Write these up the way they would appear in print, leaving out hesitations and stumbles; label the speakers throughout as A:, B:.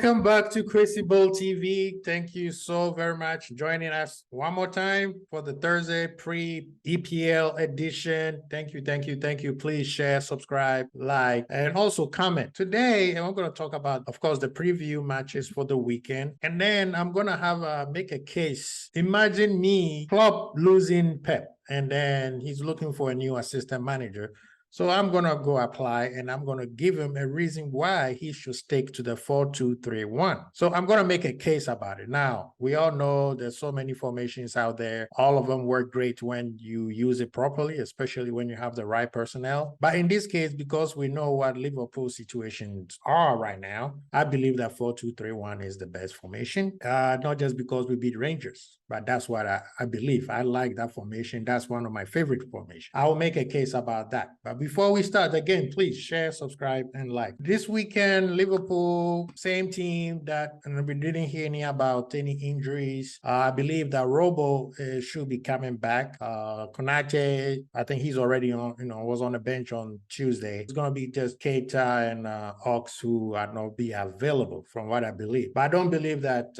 A: Welcome back to Crazy Bowl TV. Thank you so very much for joining us one more time for the Thursday pre-EPL edition. Thank you. Please share, subscribe, like, and also comment. Today, I'm going to talk about, of course, the preview matches for the weekend. And then I'm going to make a case. Imagine me, Klopp losing Pep, and then he's looking for a new assistant manager. So I'm going to go apply, and I'm going to give him a reason why he should stick to the 4-2-3-1. So I'm going to make a case about it. Now, we all know there's so many formations out there. All of them work great when you use it properly, especially when you have the right personnel. But in this case, because we know what Liverpool's situations are right now, I believe that 4-2-3-1 is the best formation. Not just because we beat Rangers, but that's what I believe. I like that formation. That's one of my favorite formations. I will make a case about that. But before we start, again, please share, subscribe, and like. This weekend, Liverpool, same team that we didn't hear any about any injuries. I believe that Robo should be coming back. Konate, I think he's already was on the bench on Tuesday. It's going to be just Keita and Ox who are not be available from what I believe. But I don't believe that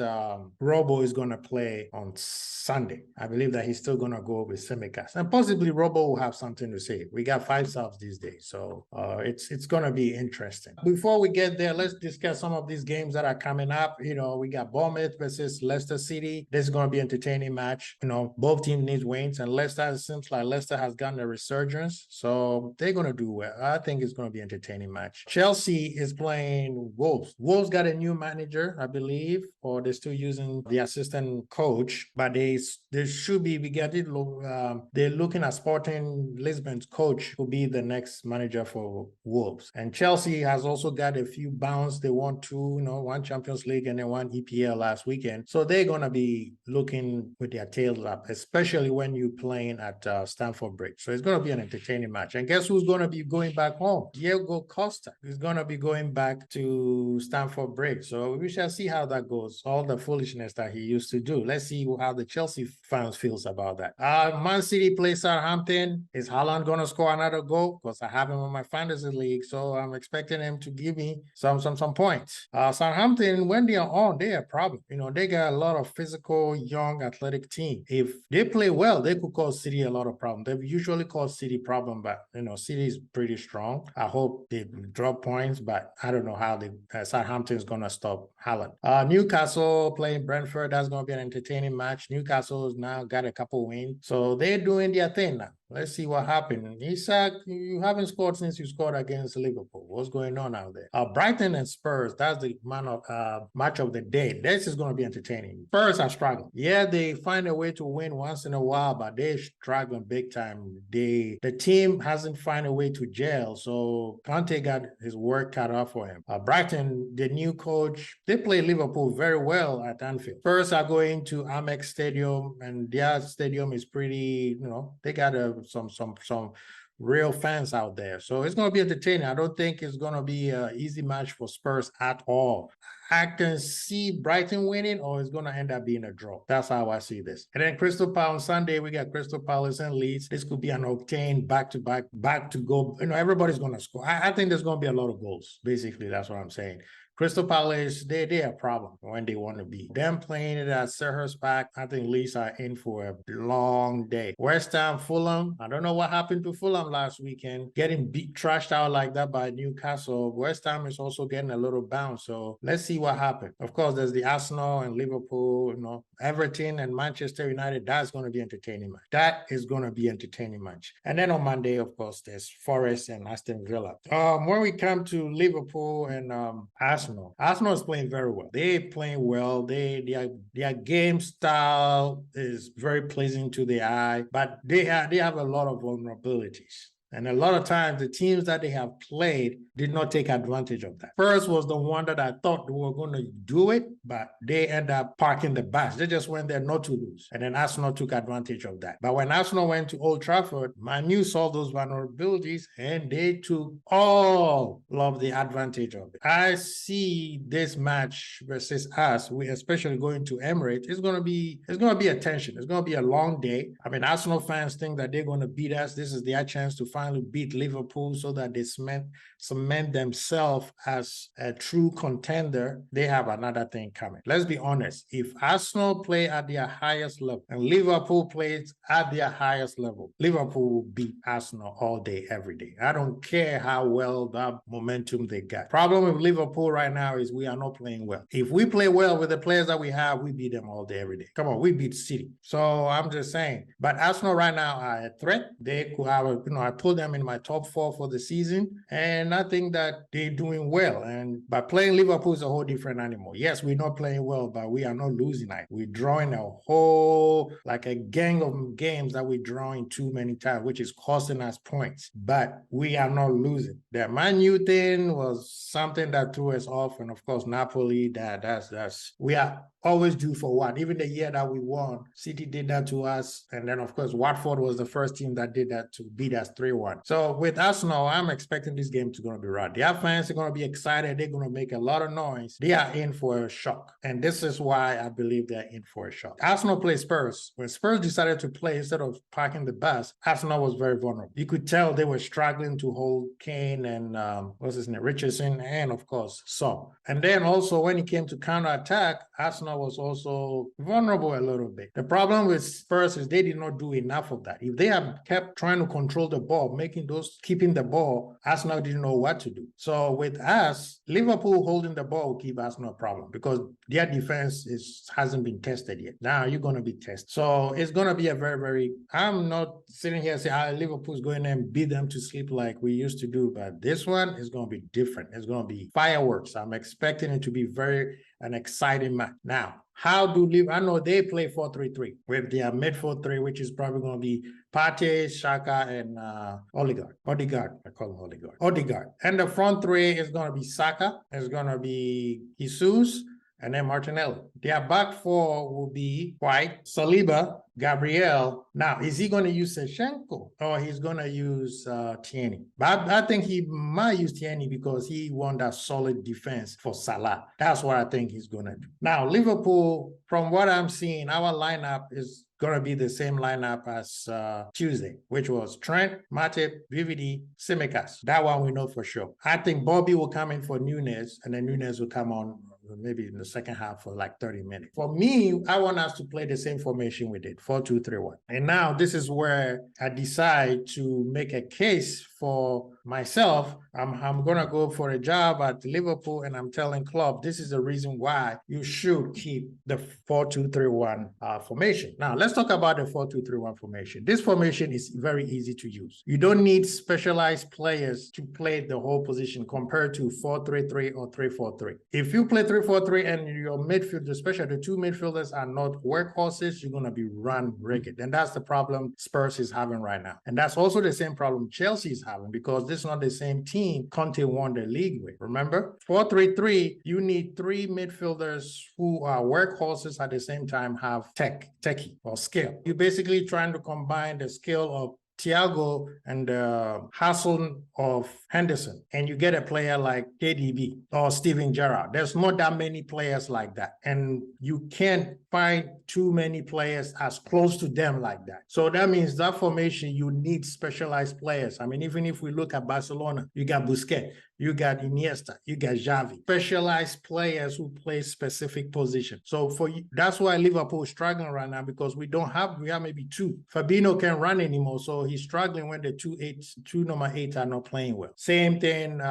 A: Robo is going to play on Sunday. I believe that he's still going to go with Tsimikas. And possibly Robo will have something to say. We got 5 subs these days, so it's going to be interesting. Before we get there, let's discuss some of these games that are coming up. We got Bournemouth versus Leicester City. This is going to be an entertaining match. Both teams need wins, and Leicester, seems like Leicester has gotten a resurgence, so they're going to do well. I think it's going to be an entertaining match. Chelsea is playing Wolves. Wolves got a new manager, I believe, or they're still using the assistant coach, but they should be they're looking at Sporting Lisbon's coach who be the next manager for Wolves. And Chelsea has also got a few bounds. They won 2, one Champions League and then one EPL last weekend. So they're going to be looking with their tails up, especially when you're playing at Stamford Bridge. So it's going to be an entertaining match. And guess who's going to be going back home? Diego Costa is going to be going back to Stamford Bridge. So we shall see how that goes. All the foolishness that he used to do. Let's see how the Chelsea fans feels about that. Man City plays Southampton. Is Haaland going to score another goal? Because I have him on my fantasy league, so I'm expecting him to give me some points. Southampton, when they are on, they are a problem. They got a lot of physical, young, athletic team. If they play well, they could cause City a lot of problems. They've usually caused City problem, but City is pretty strong. I hope they drop points, but I don't know how Southampton is gonna stop Haaland. Newcastle playing Brentford. That's gonna be an entertaining match. Newcastle has now got a couple wins, so they're doing their thing now. Let's see what happened. Isak, you haven't scored since you scored against Liverpool. What's going on out there? Brighton and Spurs, that's the match of the day. This is going to be entertaining. Spurs are struggling. Yeah, they find a way to win once in a while, but they're struggling big time. The team hasn't found a way to gel, so Conte got his work cut off for him. Brighton, the new coach, they play Liverpool very well at Anfield. Spurs are going to Amex Stadium, and their stadium is pretty, they got some real fans out there. So it's going to be entertaining. I don't think it's going to be an easy match for Spurs at all. I can see Brighton winning, or it's going to end up being a draw. That's how I see this. And then Crystal Palace on Sunday, we got Crystal Palace and Leeds. This could be an octane back to go. Everybody's going to score. I think there's going to be a lot of goals. Basically, that's what I'm saying. Crystal Palace, they're a problem when they want to be. Them playing it at Selhurst Park, I think Leeds are in for a long day. West Ham, Fulham, I don't know what happened to Fulham last weekend. Getting trashed out like that by Newcastle. West Ham is also getting a little bounce, so let's see what happens. Of course, there's the Arsenal and Liverpool, Everton and Manchester United. That's going to be entertaining match. That is going to be entertaining match. And then on Monday, of course, there's Forest and Aston Villa. When we come to Liverpool and Arsenal is playing very well. They're playing well. Their game style is very pleasing to the eye, but they have a lot of vulnerabilities. And a lot of times, the teams that they have played did not take advantage of that. First was the one that I thought they were going to do it, but they end up parking the bus. They just went there not to lose. And then Arsenal took advantage of that. But when Arsenal went to Old Trafford, Man U saw those vulnerabilities, and they took all of the advantage of it. I see this match versus us, we especially going to Emirates, it's going to be a tension. It's going to be a long day. I mean, Arsenal fans think that they're going to beat us. This is their chance to find finally beat Liverpool so that they cement themselves as a true contender, they have another thing coming. Let's be honest. If Arsenal play at their highest level and Liverpool plays at their highest level, Liverpool will beat Arsenal all day, every day. I don't care how well that momentum they got. Problem with Liverpool right now is we are not playing well. If we play well with the players that we have, we beat them all day, every day. Come on, we beat City. So I'm just saying. But Arsenal right now are a threat. They could have, I put them in my top 4 for the season, and I think that they're doing well. And by playing Liverpool is a whole different animal. Yes, we're not playing well, but we are not losing. We're drawing a whole, like a gang of games that we're drawing too many times, which is costing us points. But we are not losing. The Man U thing was something that threw us off, and of course Napoli. That's we are always due for one. Even the year that we won, City did that to us, and then of course Watford was the first team that did that to beat us 3-1. So with Arsenal, I'm expecting this game to going to be right. Their fans are going to be excited. They're going to make a lot of noise. They are in for a shock, and this is why I believe they're in for a shock. Arsenal plays Spurs. When Spurs decided to play instead of parking the bus, Arsenal was very vulnerable. You could tell they were struggling to hold Kane and what's his name, Richardson, and of course Son. And then also when it came to counter-attack, Arsenal was also vulnerable a little bit. The problem with Spurs is they did not do enough of that. If they had kept trying to control the ball, keeping the ball, Arsenal didn't know what to do. So with us, Liverpool holding the ball will keep Arsenal a problem because their defense hasn't been tested yet. Now you're going to be tested. So it's going to be a I'm not sitting here saying Liverpool's going there and beat them to sleep like we used to do, but this one is going to be different. It's going to be fireworks. I'm expecting it to be an exciting match. Now, how do Liverpool? I know they play 4-3-3 with their midfield 3, which is probably going to be Partey, Xhaka, and Odegaard. I call him Odegaard. And the front 3 is going to be Saka. It's going to be Jesus, and then Martinelli. Their back 4 will be White, Saliba, Gabriel. Now, is he going to use Shevchenko or he's going to use Tierney? But I think he might use Tierney because he won that solid defense for Salah. That's what I think he's going to do. Now, Liverpool, from what I'm seeing, our lineup is going to be the same lineup as Tuesday, which was Trent, Matip, VVD, Tsimikas. That one we know for sure. I think Bobby will come in for Nunes, and then Nunes will come on maybe in the second half for like 30 minutes. For me, I want us to play the same formation we did, 4-2-3-1. And now this is where I decide to make a case for myself. I'm going to go for a job at Liverpool, and I'm telling Klopp, this is the reason why you should keep the 4-2-3-1 formation. Now, let's talk about the 4-2-3-1 formation. This formation is very easy to use. You don't need specialized players to play the whole position compared to 4-3-3 or 3-4-3. If you play 3-4-3 and your midfield, especially the 2 midfielders are not workhorses, you're going to be run ragged. And that's the problem Spurs is having right now. And that's also the same problem Chelsea is having because this is not the same team Conte won the league with. Remember? 4-3-3, you need 3 midfielders who are workhorses at the same time have techie or skill. You're basically trying to combine the skill of Thiago and the hustle of Henderson, and you get a player like KDB or Steven Gerrard. There's not that many players like that, and you can't find too many players as close to them like that. So that means that formation, you need specialized players. I mean, even if we look at Barcelona, you got Busquets, you got Iniesta, you got Xavi, specialized players who play specific positions. So that's why Liverpool is struggling right now because we have maybe 2. Fabinho can't run anymore, so he's struggling when the two number 8 are not playing well. Same thing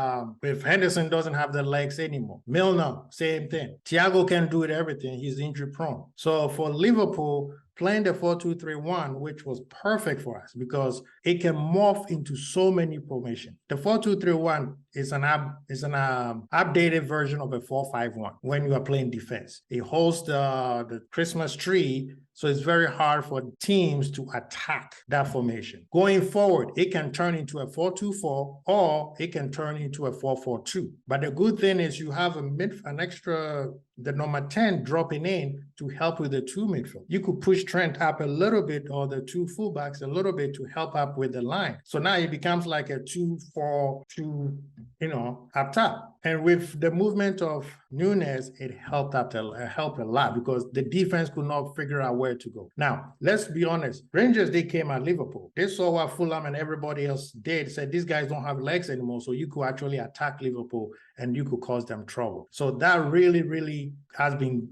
A: if Henderson doesn't have the legs anymore. Milner, same thing. Thiago can't do everything. He's injury prone. So for Liverpool, playing the 4-2-3-1, which was perfect for us because it can morph into so many formations. The 4-2-3-1 is an updated version of a 4-5-1 when you are playing defense. It holds the Christmas tree, so it's very hard for teams to attack that formation. Going forward, it can turn into a 4-2-4 or it can turn into a 4-4-2. But the good thing is you have the number 10 dropping in to help with the 2 midfield. You could push Trent up a little bit or the 2 fullbacks a little bit to help up with the line. So now it becomes like a 2-4-2, up top. And with the movement of Nunes, it helped a lot because the defense could not figure out where to go. Now, let's be honest. Rangers, they came at Liverpool. They saw what Fulham and everybody else did, said these guys don't have legs anymore, so you could actually attack Liverpool and you could cause them trouble. So that really, really has been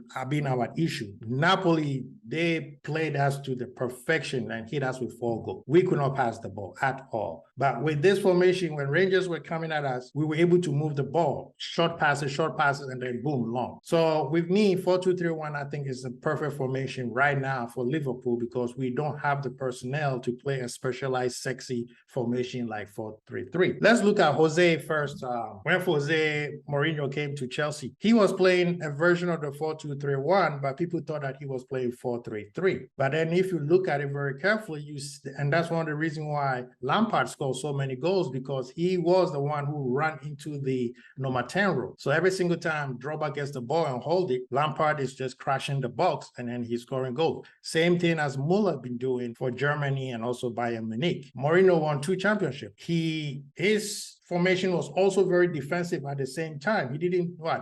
A: our issue. Napoli, they played us to the perfection and hit us with 4 goals. We could not pass the ball at all. But with this formation, when Rangers were coming at us, we were able to move the ball, short passes, and then boom, long. So with me, 4-2-3-1, I think is the perfect formation right now for Liverpool because we don't have the personnel to play a specialized, sexy formation like 4-3-3. Let's look at Jose first. When Jose Mourinho came to Chelsea, he was playing a version of the 4-2-3-1, but people thought that he was playing 4-3-3. But then if you look at it very carefully, and that's one of the reasons why Lampard scored so many goals, because he was the one who ran into the number 10 role. So every single time Drogba gets the ball and hold it, Lampard is just crashing the box and then he's scoring goals. Same thing as Muller been doing for Germany and also Bayern Munich. Mourinho won 2 championships. His formation was also very defensive at the same time.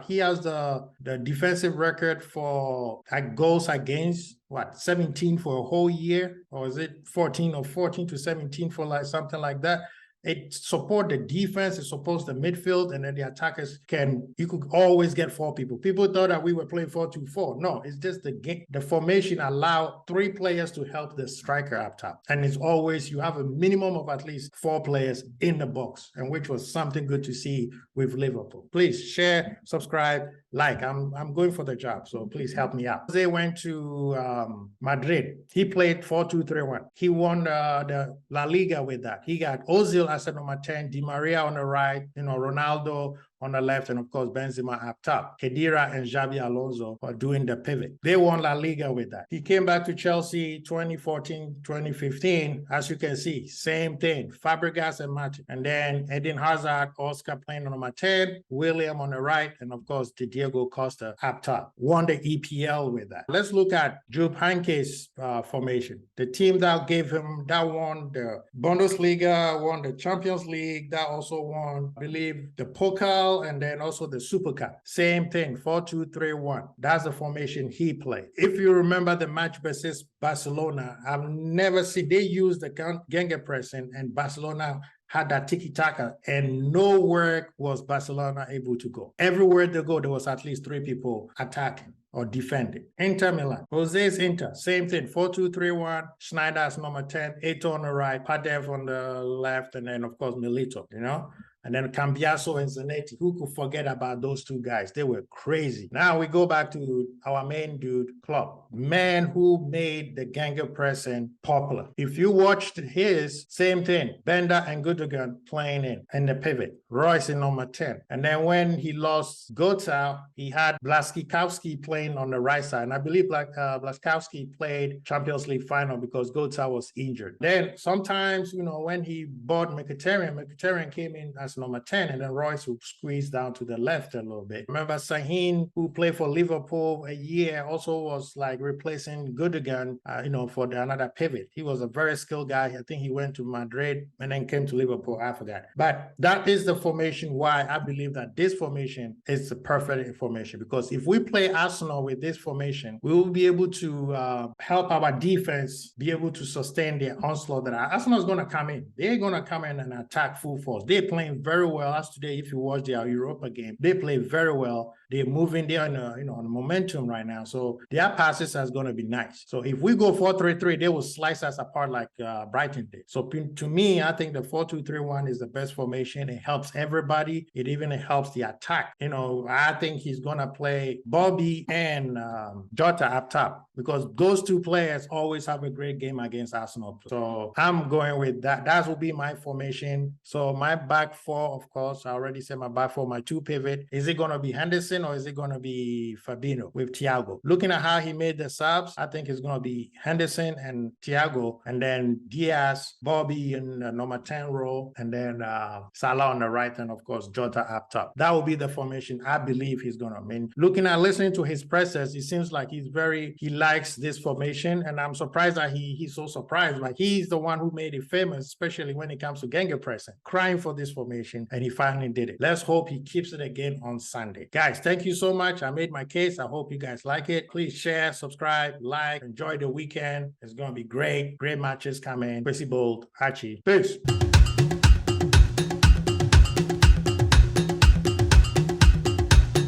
A: He has the defensive record for goals against 17 for a whole year, or is it 14 to 17 for like something like that? It supports the defense, it supports the midfield, and then the attackers you could always get 4 people. People thought that we were playing 4-2-4. No, it's just the formation allow 3 players to help the striker up top. And it's always, you have a minimum of at least 4 players in the box, and which was something good to see with Liverpool. Please share, subscribe, like. I'm going for the job, so please help me out. They went to Madrid. He played 4-2-3-1. He won the La Liga with that. He got Ozil as a number 10, Di Maria on the right, Ronaldo on the left, and of course Benzema up top. Khedira and Xabi Alonso are doing the pivot. They won La Liga with that. He came back to Chelsea 2014, 2015. As you can see, same thing. Fabregas and Martin. And then Eden Hazard, Oscar playing on number 10, William on the right, and of course Diego Costa up top. Won the EPL with that. Let's look at Jupp Heynckes' formation. The team that won the Bundesliga, won the Champions League, that also won, I believe, the Pokal, and then also the Super Cup. Same thing, 4-2-3-1. That's the formation he played. If you remember the match versus Barcelona, I've never seen, they used the Gegenpressing, and Barcelona had that tiki-taka, and nowhere was Barcelona able to go. Everywhere they go, there was at least 3 people attacking or defending. Inter Milan. Jose's Inter, same thing, 4-2-3-1, Schneider as number 10, Eto'o on the right, Padev on the left, and then, of course, Milito, And then Cambiaso and Zanetti. Who could forget about those 2 guys? They were crazy. Now we go back to our main dude, Klopp. Man who made the Gegenpressing popular. If you watched his, same thing. Bender and Gundogan playing in the pivot. Royce in number 10. And then when he lost Götze, he had Blaszczykowski playing on the right side. And I believe Blaszczykowski played Champions League final because Götze was injured. Then sometimes, when he bought Mkhitaryan came in as number 10, and then Royce would squeeze down to the left a little bit. Remember Sahin, who played for Liverpool a year, also was like replacing Gundogan, for another pivot. He was a very skilled guy. I think he went to Madrid and then came to Liverpool after that. But that is the formation why I believe that this formation is the perfect formation, because if we play Arsenal with this formation, we will be able to help our defense be able to sustain their onslaught that Arsenal is going to come in. They're going to come in and attack full force. They're playing very well. As today, if you watch their Europa game, they play very well. They're moving there on momentum right now. So their passes is going to be nice. So if we go 4-3-3, they will slice us apart like Brighton did. So to me, I think the 4-2-3-1 is the best formation. It helps everybody. It even helps the attack. I think he's going to play Bobby and Jota up top, because those 2 players always have a great game against Arsenal. So I'm going with that. That will be my formation. So my back 4, of course, I already said my back 4, my 2 pivot. Is it going to be Henderson Henderson or is it going to be Fabinho with Thiago? Looking at how he made the subs, I think it's going to be Henderson and Thiago, and then Diaz, Bobby in the number 10 role, and then Salah on the right, and of course Jota up top. That will be the formation I believe he's going to. I mean, looking at listening to his pressers, it seems like he likes this formation, and I'm surprised that he's so surprised. Like, he's the one who made it famous, especially when it comes to Genge pressing, crying for this formation, and he finally did it. Let's hope he keeps it again on Sunday. Guys, thank you so much. I made my case. I hope you guys like it. Please share, subscribe, like, enjoy the weekend. It's going to be great. Great matches coming. Kwesi Bold, Archie. Peace.